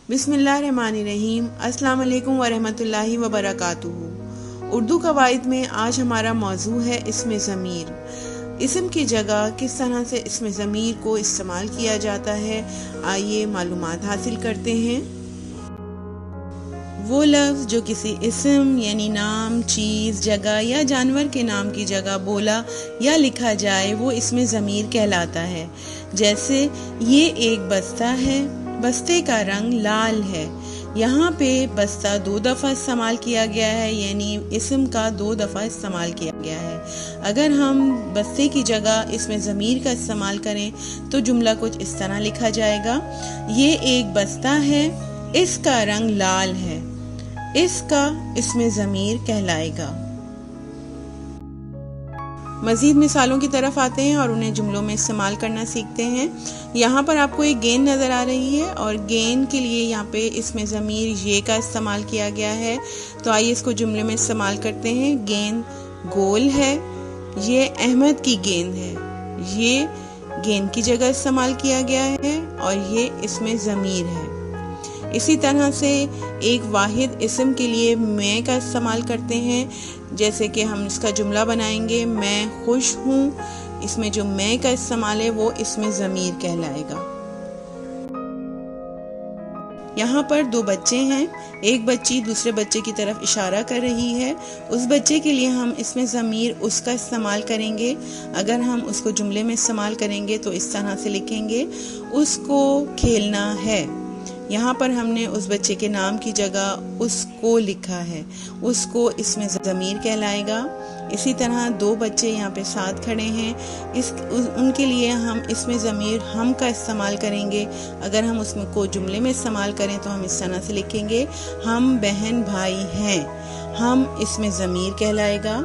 बिस्मिल्लाहिर्रहमानिर्रहीम। अस्सलाम वालेकुम वरहमतुल्लाहि वबरकातुहू। उर्दू कवायद में आज हमारा मौजू है इसमें ज़मीर। इसम की जगह किस तरह से इसमें ज़मीर को इस्तेमाल किया जाता है, आइए मालूमात हासिल करते हैं। वो लफ्ज़ जो किसी इसम यानी नाम, चीज़, जगह या जानवर के नाम की जगह बोला या लिखा जाए वो इसमें ज़मीर कहलाता है। जैसे ये एक बस्ता है, बस्ते का रंग लाल है। यहाँ पे बस्ता 2 दफ़ा इस्तेमाल किया गया है, यानी इसम का 2 दफ़ा इस्तेमाल किया गया है। अगर हम बस्ते की जगह इसमें ज़मीर का इस्तेमाल करें तो जुमला कुछ इस तरह लिखा जाएगा। ये एक बस्ता है, इसका रंग लाल है, इसका इसमें ज़मीर कहलाएगा। मज़ीद मिसालों की तरफ आते हैं और उन्हें जुमलों में इस्तेमाल करना सीखते हैं। यहाँ पर आपको एक गेंद नज़र आ रही है और गेंद के लिए यहाँ पे इसमें ज़मीर ये का इस्तेमाल किया गया है। तो आइए इसको जुमले में इस्तेमाल करते हैं। गेंद गोल है, ये अहमद की गेंद है, ये गेंद की जगह इस्तेमाल किया गया है और ये इसमें ज़मीर है। इसी तरह से एक वाहिद इसम के लिए मैं का इस्तेमाल करते हैं। जैसे कि हम इसका जुमला बनाएंगे, मैं खुश हूँ। इसमें जो मैं का इस्तेमाल है वो इसमें ज़मीर कहलाएगा। यहाँ पर 2 बच्चे हैं, एक बच्ची दूसरे बच्चे की तरफ इशारा कर रही है। उस बच्चे के लिए हम इसमें ज़मीर उसका इस्तेमाल करेंगे। अगर हम उसको जुमले में इस्तेमाल करेंगे तो इस तरह से लिखेंगे, उसको खेलना है। यहाँ पर हमने उस बच्चे के नाम की जगह उसको लिखा है, उसको इसमें ज़मीर कहलाएगा। इसी तरह 2 बच्चे यहाँ पे साथ खड़े हैं, उनके लिए हम इसमें ज़मीर हम का इस्तेमाल करेंगे। अगर हम उसको जुमले में इस्तेमाल करें तो हम इस तरह से लिखेंगे, हम बहन भाई हैं, हम इसमें ज़मीर कहलाएगा।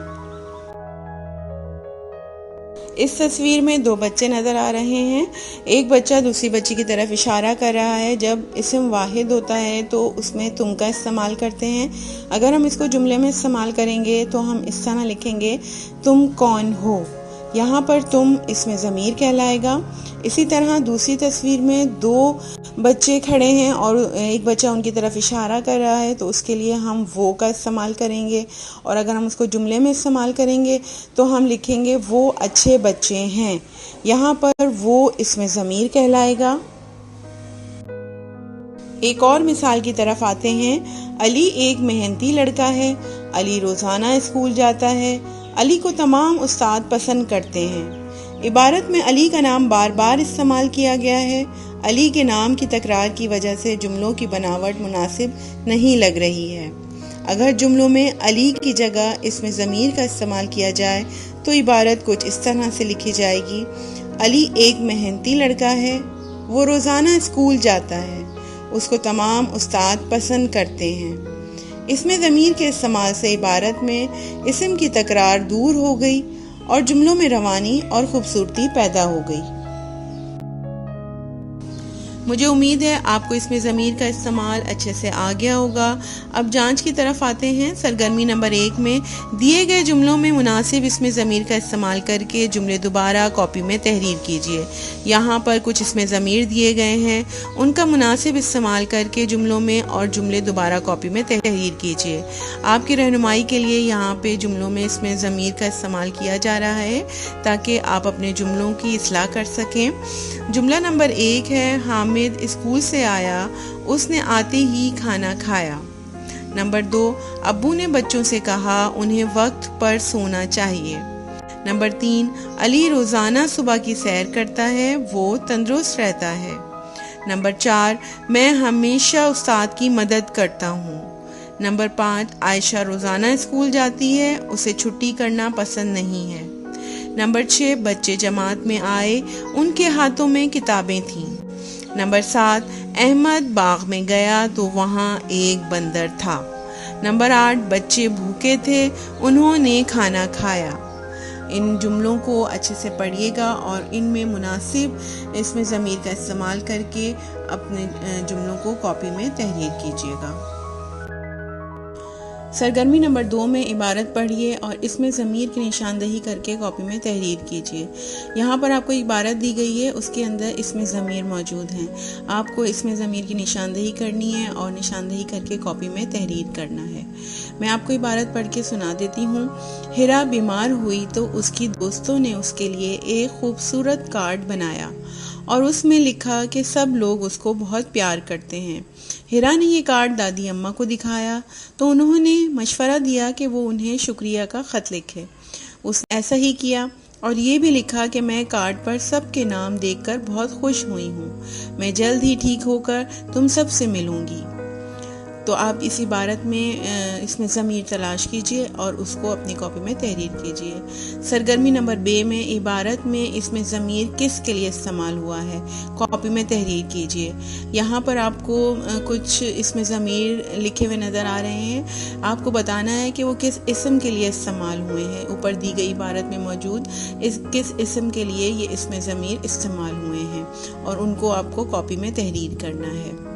इस तस्वीर में 2 बच्चे नज़र आ रहे हैं। एक बच्चा दूसरी बच्ची की तरफ इशारा कर रहा है। जब इसम वाहिद होता है तो उसमें तुम का इस्तेमाल करते हैं। अगर हम इसको जुमले में इस्तेमाल करेंगे तो हम इस तरह लिखेंगे, तुम कौन हो। यहाँ पर तुम इसमें ज़मीर कहलाएगा। इसी तरह दूसरी तस्वीर में 2 बच्चे खड़े हैं और एक बच्चा उनकी तरफ इशारा कर रहा है, तो उसके लिए हम वो का इस्तेमाल करेंगे। और अगर हम उसको जुमले में इस्तेमाल करेंगे तो हम लिखेंगे, वो अच्छे बच्चे हैं। यहाँ पर वो इसमें ज़मीर कहलाएगा। एक और मिसाल की तरफ आते हैं। अली एक मेहनती लड़का है, अली रोज़ाना स्कूल जाता है, अली को तमाम उस्ताद पसंद करते हैं। इबारत में अली का नाम बार बार इस्तेमाल किया गया है। अली के नाम की तकरार की वजह से जुमलों की बनावट मुनासिब नहीं लग रही है। अगर जुमलों में अली की जगह इसमें ज़मीर का इस्तेमाल किया जाए तो इबारत कुछ इस तरह से लिखी जाएगी, अली एक मेहनती लड़का है, वो रोज़ाना स्कूल जाता है, उसको तमाम उस्ताद पसंद करते हैं। इसमें ज़मीर के इस्तेमाल से इबारत में इसम की तकरार दूर हो गई और जुमलों में रवानी और खूबसूरती पैदा हो गई। मुझे उम्मीद है आपको इसमें ज़मीर का इस्तेमाल अच्छे से आ गया होगा। अब जांच की तरफ आते हैं। सरगर्मी नंबर 1 में दिए गए जुमलों में मुनासिब इसमें ज़मीर का इस्तेमाल करके जुमले दोबारा कॉपी में तहरीर कीजिए। यहाँ पर कुछ इसमें ज़मीर दिए गए हैं, उनका मुनासिब इस्तेमाल करके जुमलों में और जुमले दोबारा कॉपी में तहरीर कीजिए। आपकी रहनुमाई के लिए यहाँ पे जुमलों में इसमें ज़मीर का इस्तेमाल किया जा रहा है ताकि आप अपने जुमलों की इस्लाह कर सकें। जुमला नंबर 1 है, हामिद स्कूल से आया, उसने आते ही खाना खाया। नंबर 2, अब्बू ने बच्चों से कहा उन्हें वक्त पर सोना चाहिए। नंबर 3, अली रोज़ाना सुबह की सैर करता है, वो तंदुरुस्त रहता है। नंबर 4, मैं हमेशा उस्ताद की मदद करता हूँ। नंबर 5, आयशा रोज़ाना स्कूल जाती है, उसे छुट्टी करना पसंद नहीं है। नंबर 6, बच्चे जमात में आए, उनके हाथों में किताबें थीं। नंबर 7, अहमद बाग में गया तो वहाँ एक बंदर था। नंबर 8, बच्चे भूखे थे, उन्होंने खाना खाया। इन जुमलों को अच्छे से पढ़िएगा और इनमें मुनासिब इसमें ज़मीर का इस्तेमाल करके अपने जुमलों को कॉपी में तहरीर कीजिएगा। सरगर्मी नंबर 2 में इबारत पढ़िए और इसमें ज़मीर की निशानदेही करके कॉपी में तहरीर कीजिए। यहाँ पर आपको इबारत दी गई है, उसके अंदर इसमें ज़मीर मौजूद हैं। आपको इसमें ज़मीर की निशानदेही करनी है और निशानदेही करके कॉपी में तहरीर करना है। मैं आपको इबारत पढ़ के सुना देती हूँ। हिरा बीमार हुई तो उसकी दोस्तों ने उसके लिए एक खूबसूरत कार्ड बनाया और उसमें लिखा कि सब लोग उसको बहुत प्यार करते हैं। हिरा ने ये कार्ड दादी अम्मा को दिखाया तो उन्होंने मशवरा दिया कि वो उन्हें शुक्रिया का ख़त लिखे। उसने ऐसा ही किया और ये भी लिखा कि मैं कार्ड पर सबके नाम देखकर बहुत खुश हुई हूँ। मैं जल्द ही ठीक होकर तुम सब से मिलूँगी। तो आप इस इबारत में इसमें ज़मीर तलाश कीजिए और उसको अपनी कॉपी में तहरीर कीजिए। सरगर्मी नंबर बे में इबारत में इसमें ज़मीर किस के लिए इस्तेमाल हुआ है, कॉपी में तहरीर कीजिए। यहाँ पर आपको कुछ इसमें ज़मीर लिखे हुए नज़र आ रहे हैं। आपको बताना है कि वो किस इस्म के लिए इस्तेमाल हुए हैं। ऊपर दी गई इबारत में मौजूद किस इस्म के लिए ये इसमें ज़मीर इस्तेमाल हुए हैं और उनको आपको कॉपी में तहरीर करना है।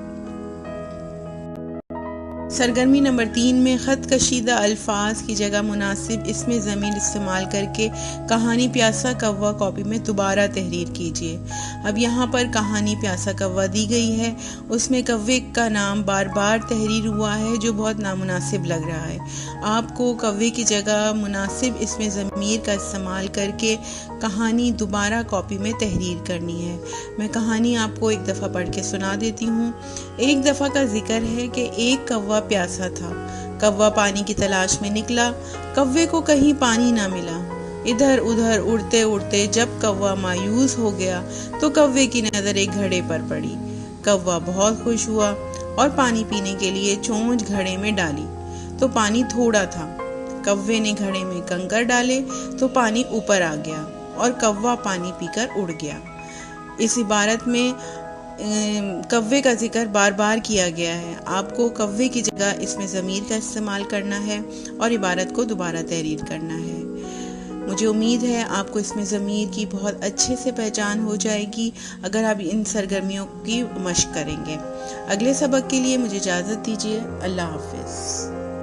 सरगर्मी नंबर 3 में ख़त कशीदा अल्फाज की जगह मुनासिब इसमें ज़मीर इस्तेमाल करके कहानी प्यासा कौवा कॉपी में दोबारा तहरीर कीजिए। अब यहाँ पर कहानी प्यासा कौवा दी गई है, उसमें कौवे का नाम बार बार तहरीर हुआ है जो बहुत नामुनासिब लग रहा है। आपको कौवे की जगह मुनासिब इसमें ज़मीर का इस्तेमाल करके कहानी दोबारा कॉपी में तहरीर करनी है। मैं कहानी आपको एक दफ़ा पढ़ के सुना देती हूँ। एक दफ़ा का जिक्र है कि एक कौवा प्यासा था। कौवा पानी की तलाश में निकला। कौवे को कहीं पानी ना मिला। इधर उधर उड़ते उड़ते जब कौवा मायूस हो गया तो कौवे की नज़र एक घड़े पर पड़ी। कौवा बहुत खुश हुआ और पानी पीने के लिए चोंच घड़े में डाली तो पानी थोड़ा था। कौवे ने घड़े में कंकर डाले तो पानी ऊपर आ गया और कौवा पानी पीकर उड़ गया। इस इबारत में कौवे का जिक्र बार बार किया गया है। आपको कौवे की जगह इसमें ज़मीर का इस्तेमाल करना है और इबारत को दोबारा तहरीर करना है। मुझे उम्मीद है आपको इसमें ज़मीर की बहुत अच्छे से पहचान हो जाएगी अगर आप इन सरगर्मियों की मशक करेंगे। अगले सबक के लिए मुझे इजाज़त दीजिए। अल्लाह हाफ़िज़।